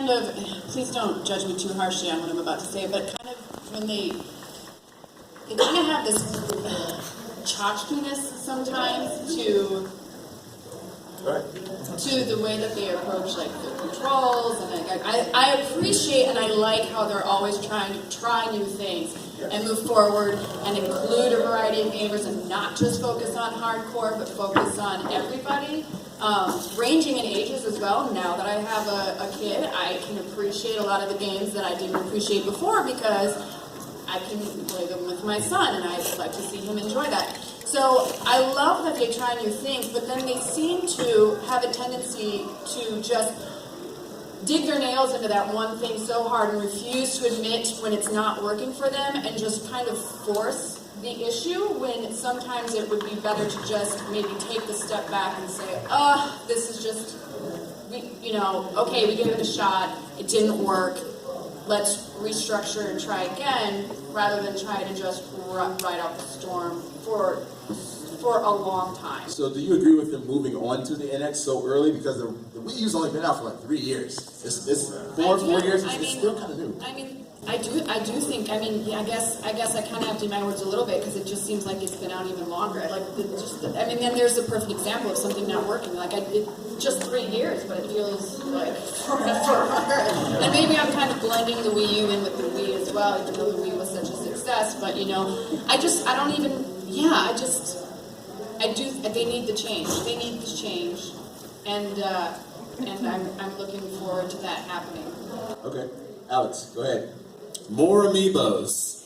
kind of, please don't judge me too harshly on what I'm about to say, but kind of when they kind of have this tchotchkeness sometimes to the way that they approach like their controls, and I appreciate and I like how they're always trying to try new things and move forward and include a variety of gamers and not just focus on hardcore but focus on everybody, ranging in ages as well. Now that I have a kid, I can appreciate a lot of the games that I didn't appreciate before because I can play them with my son and I like to see him enjoy that. So I love that they try new things, but then they seem to have a tendency to just dig their nails into that one thing so hard and refuse to admit when it's not working for them and just kind of force the issue when sometimes it would be better to just maybe take the step back and say, this is just, okay, we gave it a shot, it didn't work, let's restructure and try again, rather than try to just ride out the storm for a long time. So do you agree with them moving on to the NX so early? Because the Wii U's only been out for like 3 years. It's 4 years, it's still kind of new. I mean, I do think, I guess I kind of have to my words a little bit because it just seems like it's been out even longer. Then there's a perfect example of something not working. Just 3 years, but it feels like forever. And maybe I'm kind of blending the Wii U in with the Wii as well, even though the Wii was such a success. But they need the change. They need this change, and I'm looking forward to that happening. Okay, Alex, go ahead. More amiibos.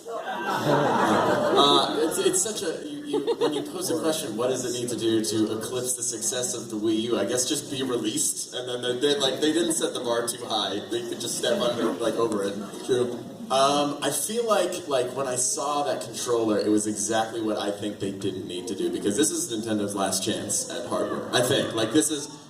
It's such a when you pose a question, what does it need to do to eclipse the success of the Wii U? I guess just be released, and then they didn't set the bar too high. They could just step over it. True. I feel like when I saw that controller, it was exactly what I think they didn't need to do, because this is Nintendo's last chance at hardware. I think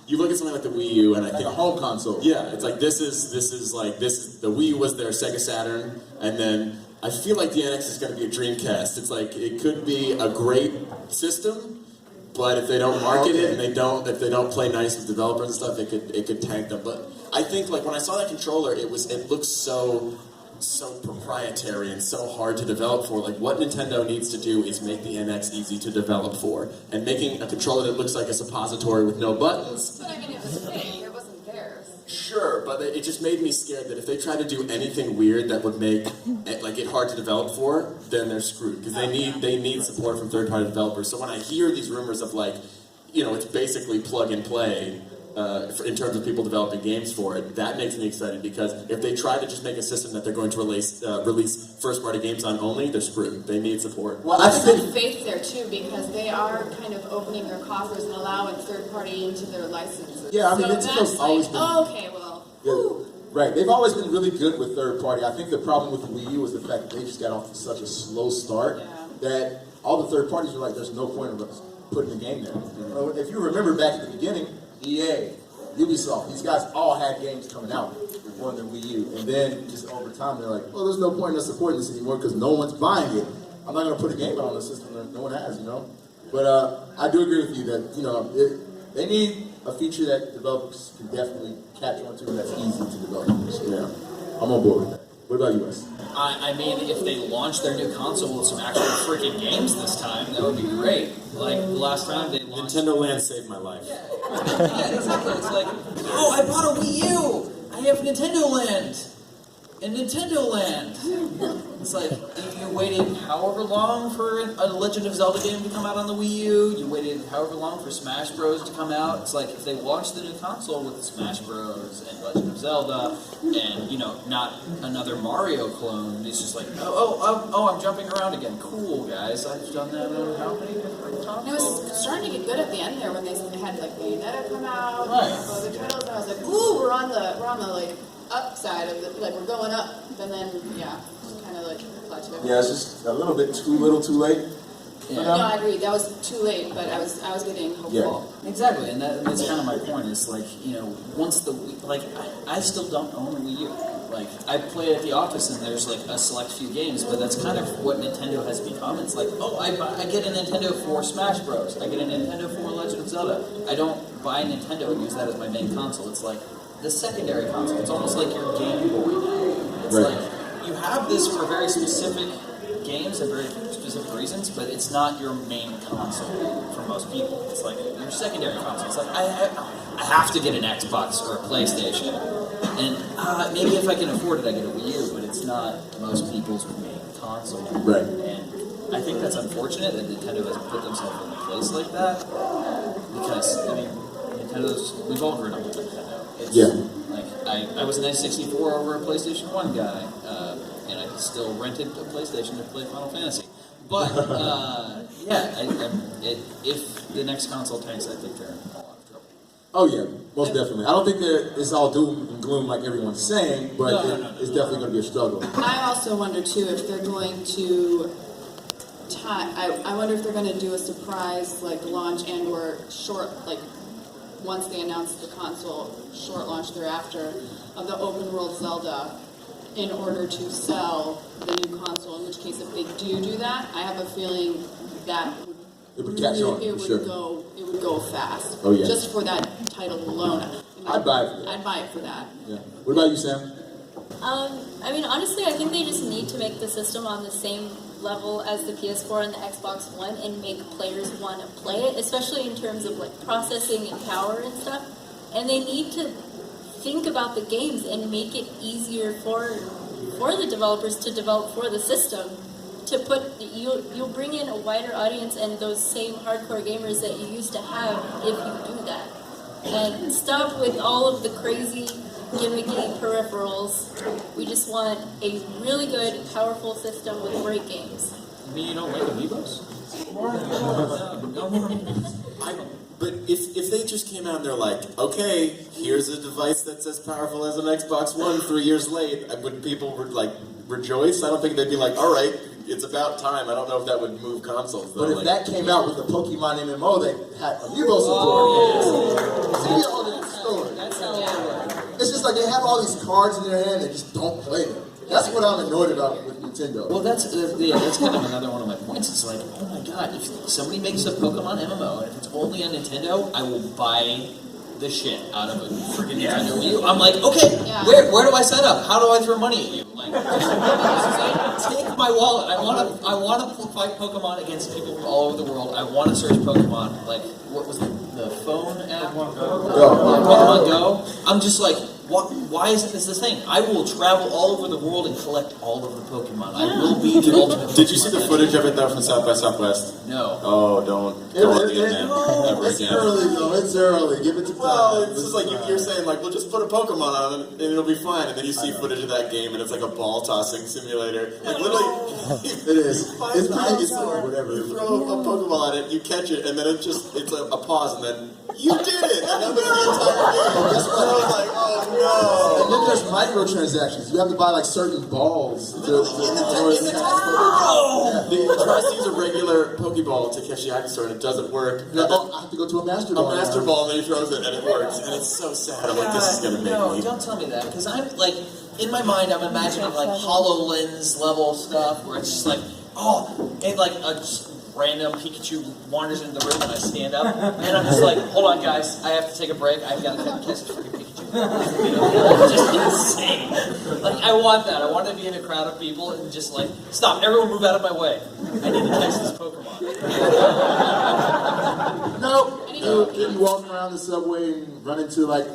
you look at something like the Wii U, and I think a home console. Yeah, it's like this is the Wii U was their Sega Saturn, and then I feel like the NX is going to be a Dreamcast. It's like it could be a great system, but if they don't market it and if they don't play nice with developers and stuff, it could tank them. But I think when I saw that controller, it looks so proprietary and so hard to develop for. What Nintendo needs to do is make the NX easy to develop for, and making a controller that looks like a suppository with no buttons. But it was fake. It wasn't theirs. Sure, but it just made me scared that if they try to do anything weird that would make it hard to develop for, then they're screwed, because they need support from third-party developers. So when I hear these rumors of it's basically plug and play. In terms of people developing games for it, that makes me excited, because if they try to just make a system that they're going to release first-party games on only, they're screwed. They need support. Well, there's some faith there too, because they are kind of opening their coffers and allowing third-party into their licenses. Yeah, Nintendo's always been... okay, well... Yeah, right, they've always been really good with third-party. I think the problem with the Wii U is the fact that they just got off to such a slow start that all the third parties were like, there's no point in us putting the game there. Mm-hmm. If you remember back at the beginning, EA, Ubisoft, these guys all had games coming out on their Wii U, and then just over time they're like, well, there's no point in us supporting this anymore because no one's buying it. I'm not going to put a game out on the system that no one has, But I do agree with you that, they need a feature that developers can definitely catch on to that's easy to develop. So, yeah, I'm on board with that. What about you, Wes? I mean, if they launch their new console with some actual freaking games this time, that would be great. Like, the last time they launched... Nintendo Land saved my life. Yeah, exactly. It's like, I bought a Wii U! I have Nintendo Land! And Nintendo Land! It's like, you waited however long for a Legend of Zelda game to come out on the Wii U, you waited however long for Smash Bros. To come out. It's like, if they launch the new console with Smash Bros. And Legend of Zelda, and, not another Mario clone, it's just like, I'm jumping around again. Cool, guys. I've done that on how many different consoles? It was starting to get good at the end there when they had, Bayonetta come out, right. And other titles, and I was like, ooh, we're on the upside of the, we're going up, and then, just kind of, plateau. Yeah, it's just a little bit too little too late. Yeah. No, I agree. That was too late, but I was getting hopeful. Yeah. Exactly, and that's kind of my point. Is once the I still don't own a Wii U. I play at the office, and there's a select few games, but that's kind of what Nintendo has become. It's like, I get a Nintendo for Smash Bros. I get a Nintendo for Legend of Zelda. I don't buy Nintendo and use that as my main console. It's like, the secondary console. It's almost like your Game Boy now. It's Right. like you have this for very specific games and very specific reasons, but it's not your main console for most people. It's like your secondary console. It's like I have to get an Xbox or a PlayStation, and maybe if I can afford it, I get a Wii U, but it's not most people's main console. Right. And I think that's unfortunate that Nintendo has put themselves in a place like that, because I mean, we've all grown up with Nintendo. It's, like I was an N64 over a PlayStation 1 guy, and I still rented a PlayStation to play Final Fantasy. But if the next console tanks, I think they're in a lot of trouble. Oh yeah, most definitely. I don't think that it's all doom and gloom like everyone's saying, but it's definitely going to be a struggle. I also wonder too if they're going to I wonder if they're going to do a surprise like launch and or short, like once they announce the console, short launch thereafter of the open world Zelda in order to sell the new console, in which case if they do that, I have a feeling that it would catch on, it would go fast. Oh yeah. Just for that title alone. I'd buy it for that. I'd buy it for that. Yeah. What about you, Sam? I mean, honestly, I think they just need to make the system on the same level as the PS4 and the Xbox One and make players want to play it, especially in terms of like processing and power and stuff. And they need to think about the games and make it easier for the developers to develop for the system. To put you'll bring in a wider audience and those same hardcore gamers that you used to have if you do that. And stop with all of the crazy gimmicky peripherals. We just want a really good, powerful system with great games. You mean you don't like Amiibos? But if they just came out and they're like, okay, here's a device that's as powerful as an Xbox One 3 years late, would people like rejoice? I don't think they'd be like, all right, it's about time. I don't know if that would move consoles. Though. But if that came out with the Pokemon MMO that had Amiibo support, see all the story. That's how it works. It's just like they have all these cards in their hand and just don't play them. That's what I'm annoyed about with Nintendo. Well, that's kind of another one of my points. It's like, oh my god, if somebody makes a Pokemon MMO and if it's only on Nintendo, I will buy the shit out of a freaking Nintendo Wii U. I'm like, okay, where do I sign up? How do I throw money at you? Like, take my wallet. I want to fight Pokemon against people from all over the world. I want to search Pokemon. Like, what was the phone app? Pokemon Go. I'm just like, why isn't this thing? I will travel all over the world and collect all of the Pokemon. I will be the ultimate. Did you see the footage of it though from South by Southwest? No. Oh, don't on the internet ever It's again. early though. It's early. Give it to time. Well, it's just like you're saying, like, we'll just put a Pokemon on it and it'll be fine. And then you see footage of that game and it's like a ball tossing simulator. Like literally, It is. It's whatever. You throw a Pokemon at it, you catch it, and then it's a pause, and then you did it. And that was the entire game. That's what I was like, oh no. And then there's microtransactions. You have to buy like certain balls. Try to use a regular Pokeball to catch the Ivysaur and it doesn't work. I have to go to a Master Ball. A Master Ball, and then he throws it and it works. And it's so sad. I'm like, this is gonna make me. Don't tell me that, because I'm like, in my mind, I'm imagining like HoloLens level stuff where it's just like, and like a random Pikachu wanders into the room and I stand up and I'm just like, hold on guys, I have to take a break. I've got to catch this freaking Pikachu. It's just insane. Like, I want that. I want to be in a crowd of people and just like, stop, everyone move out of my way. I need to catch this Pokemon. No, you walk around the subway and run into like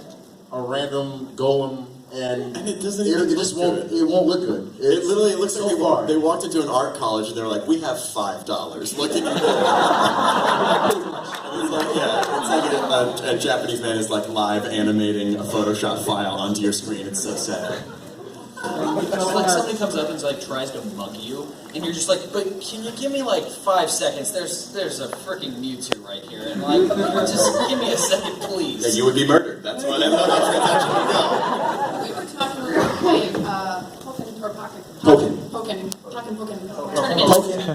a random golem. And it doesn't it just won't look good. It literally looks so like far. they walked into an art college and they're like, we have $5. Look at you. It's like a Japanese man is like live animating a Photoshop file onto your screen. It's so sad. It's like somebody comes up and like tries to mug you, and you're just like, but can you give me like 5 seconds? There's a freaking Mewtwo right here, and like, just give me a second, please. Yeah, you would be murdered. That's how that transaction would go. We were talking, we were playing tournament. Pokken.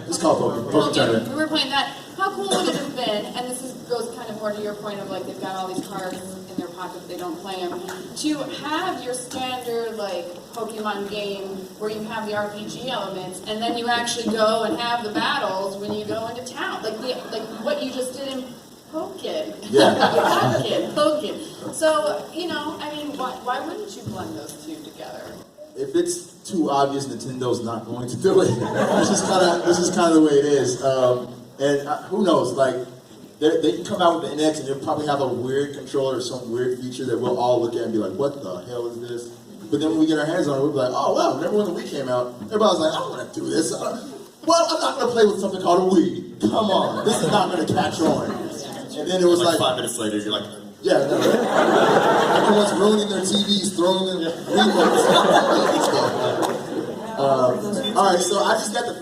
It's called Pokken. Pokken tournament. We were playing that. How cool would it have been, and this goes kind of more to your point of like they've got all these cards in their pocket, but they don't play them, to have your standard like Pokemon game where you have the RPG elements, and then you actually go and have the battles when you go into town, like what you just did in Pokemon. poking. Yeah. Poking. So, I mean, why wouldn't you blend those two together? If it's too obvious, Nintendo's not going to do it. This is kind of the way it is. And who knows? Like, they can come out with the NX and they'll probably have a weird controller or some weird feature that we'll all look at and be like, "What the hell is this?" But then when we get our hands on it, we'll be like, "Oh wow!" Remember when the Wii came out? Everybody was like, "I don't want to do this." Well, I'm not going to play with something called a Wii. Come on, this is not going to catch on. And then it was like 5 minutes later, you're like, yeah, no, right? Everyone's ruining their TVs, throwing in remotes. All right, so I just got the